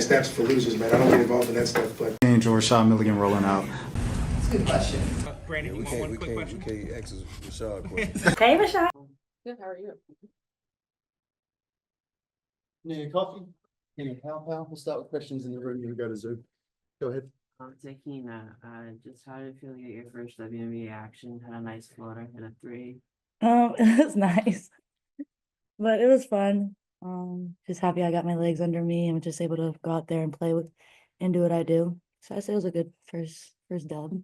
steps for losers, man. I don't get involved in that stuff, but. Angel Rashad Milligan rolling out. That's a good question. Brandon, Yeah, you want one quick question? we can't ask Rashad questions. Hey, Rashad. Good, how are you? Nia Coffey, Te-Hina Paopao. We'll start with questions in the room, then go to Zoom. Go ahead. Te-Hina, just how did it feel to get your first WNBA action? Had a nice floater, hit a three. It was nice, but it was fun. Just happy I got my legs under me and was just able to go out there and play with and do what I do. So I say it was a good first dub.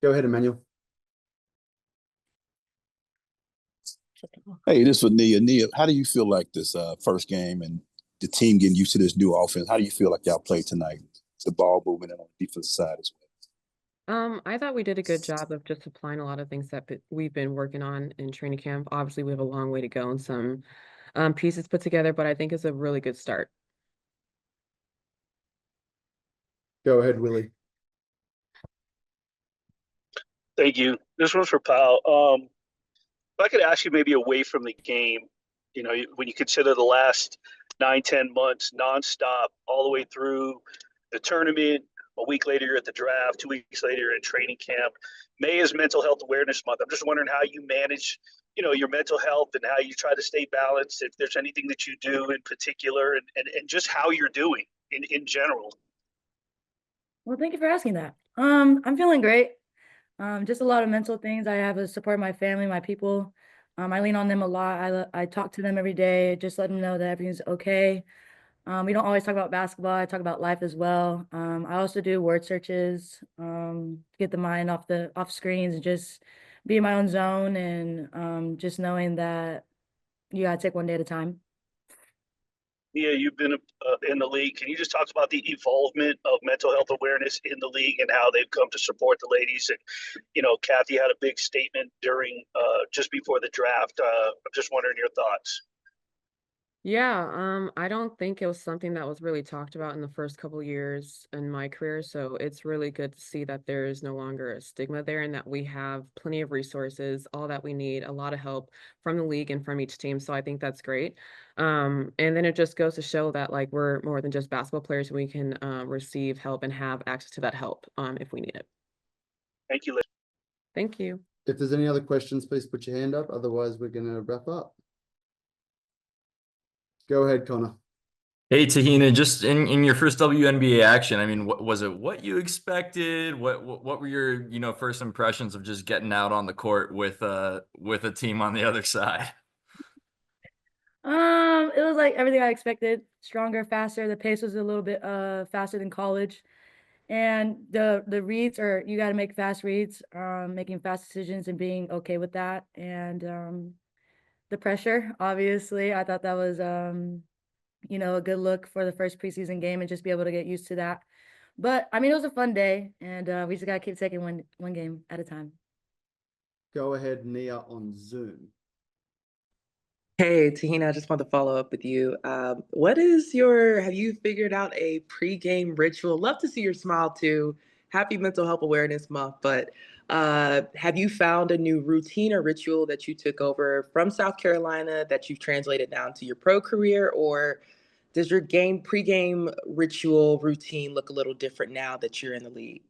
Go ahead, Emmanuel. Hey, this was Nia. Nia, how do you feel like this first game and the team getting used to this new offense? How do you feel like y'all played tonight? The ball movement and on the defensive side as well. I thought we did a good job of just applying a lot of things that we've been working on in training camp. Obviously, we have a long way to go and some pieces put together, but I think it's a really good start. Go ahead, Willie. Thank you. This one's for Pal. If I could ask you maybe away from the game, when you consider the last 9-10 months nonstop, all the way through the tournament, a week later you're at the draft, 2 weeks later you're in training camp. May is Mental Health Awareness Month. I'm just wondering how you manage, your mental health and how you try to stay balanced, if there's anything that you do in particular, and just how you're doing in general. Well, thank you for asking that. I'm feeling great. Just a lot of mental things. I have to support my family, my people. I lean on them a lot. I talk to them every day, just let them know that everything's okay. We don't always talk about basketball. I talk about life as well. I also do word searches to get the mind off screens and just be in my own zone, and just knowing that you gotta take one day at a time. Nia, you've been in the league. Can you just talk about the involvement of mental health awareness in the league and how they've come to support the ladies? And, Kathy had a big statement during just before the draft. I'm just wondering your thoughts. Yeah, I don't think it was something that was really talked about in the first couple of years in my career. So it's really good to see that there is no longer a stigma there and that we have plenty of resources, all that we need, a lot of help from the league and from each team. So I think that's great. And then it just goes to show that like we're more than just basketball players. We can receive help and have access to that help if we need it. Thank you, Liz. Thank you. If there's any other questions, please put your hand up. Otherwise, we're going to wrap up. Go ahead, Connor. Hey, Te-Hina, just in your first WNBA action, I mean, was it what you expected? What were your, first impressions of just getting out on the court with a team on the other side? It was like everything I expected. Stronger, faster. The pace was a little bit faster than college. And the reads you got to make fast reads, making fast decisions and being okay with that. And the pressure, obviously, I thought that was, a good look for the first preseason game and just be able to get used to that. But I mean, it was a fun day, and we just got to keep taking one game at a time. Go ahead, Nia, on Zoom. Hey, Te-Hina, I just want to follow up with you. Have you figured out a pregame ritual? Love to see your smile too. Happy Mental Health Awareness Month, but have you found a new routine or ritual that you took over from South Carolina that you've translated down to your pro career, or does your pregame ritual routine look a little different now that you're in the league?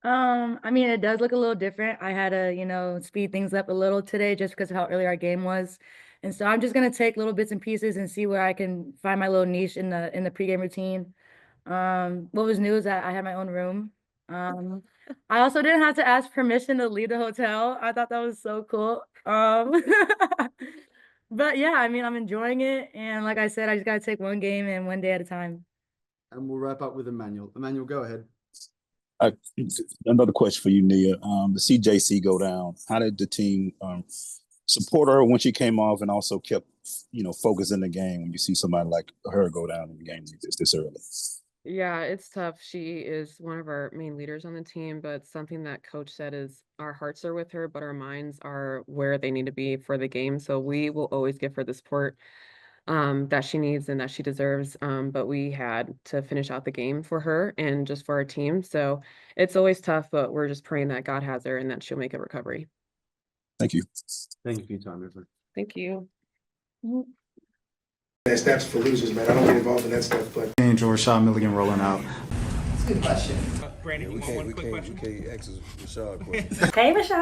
I mean, it does look a little different. I had to, speed things up a little today just because of how early our game was. And so I'm just gonna take little bits and pieces and see where I can find my little niche in the pregame routine. What was new is that I had my own room. I also didn't have to ask permission to leave the hotel. I thought that was so cool. But yeah, I mean, I'm enjoying it. And like I said, I just gotta take one game and one day at a time. And we'll wrap up with Emmanuel. Emmanuel, go ahead. Another question for you, Nia. The CJC go down. How did the team support her when she came off, and also kept, focus in the game when you see somebody like her go down in the game this early? Yeah, it's tough. She is one of our main leaders on the team, but something that coach said is our hearts are with her, but our minds are where they need to be for the game. So we will always give her the support that she needs and that she deserves. But we had to finish out the game for her and just for our team. So it's always tough, but we're just praying that God has her and that she'll make a recovery. Thank you. Thank you for your time, everyone. Thank you. Mhm. that snaps for losers, man. I don't get involved in that stuff, but. Angel Rashad Milligan rolling out. We can't ask Rashad a question. Hey, Rashad.